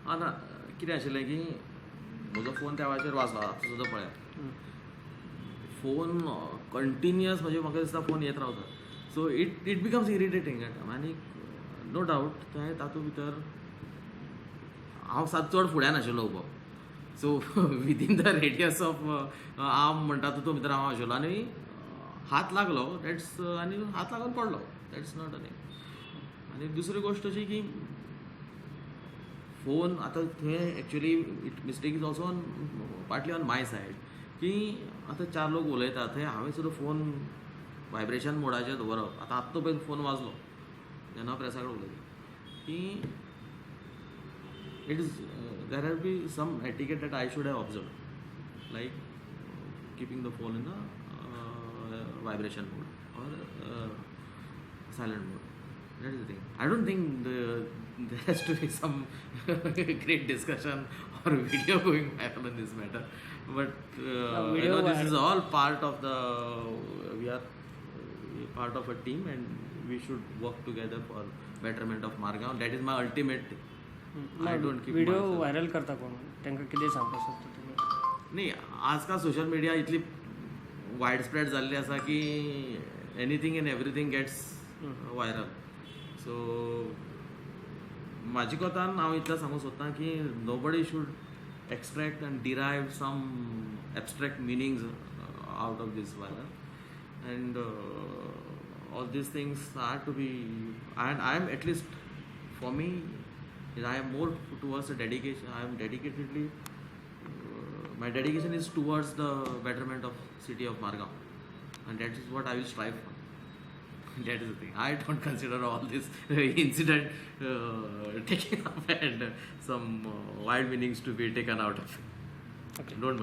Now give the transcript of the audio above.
आतां कितें आशिल्लें की म्हजो फोन त्या वेळाचेर वाजलो, आतां सुद्दां पळयात फोन कंटिन्युअस म्हणजे म्हाका दिसता फोन येत रावता. सो इट बिकम्स इरिटेटींग आनी नो डावट तातूंत भितर हांव चड फुड्यान आशिल्लो उबो. So within the radius of arm म्हणटा तितूंत भितर हांव आशिल्लो आनी हात लागलो आनी हात लागून पडलो. That's not a thing. आनी दुसरी गोश्ट अशी की फोन आतां थंय actually mistake is also on partly on my side की आतां 4 लोक उलयता थंय हांवें सुद्दां फोन वायब्रेशन मोडाचेर दवरप. आत्तो पळय फोन वाजलो जेन्ना हांव प्रेसा कडेन उलयता की it is there have be some etiquette that I should have observe like keeping the phone in vibration mode or silent mode. That is the thing. I don't think there has to be some great discussion or video going viral on this matter. But this is all part of the. We are part of a team, and we should work together for betterment of Margaon. That is my ultimate thing. I don't keep video viral करता कोण तांकां कितें सांगपाक सोदता तुमी? नाही, आजकाल social media इतली वायड स्प्रेड जाल्ली आसा की anything and everything gets viral. So म्हाजी कोतान हांव इतलें सांगूंक सोदतां की nobody should extract and derive some abstract meanings out of this viral and all this things are to be and I am at least for me I am more towards the dedication. I am dedicatedly. My dedication is towards the betterment of city of Margaon, and that is what I will strive for. That is the thing. I don't consider all this incident taken up and some wild meanings to be taken out of it. Okay. Don't mind.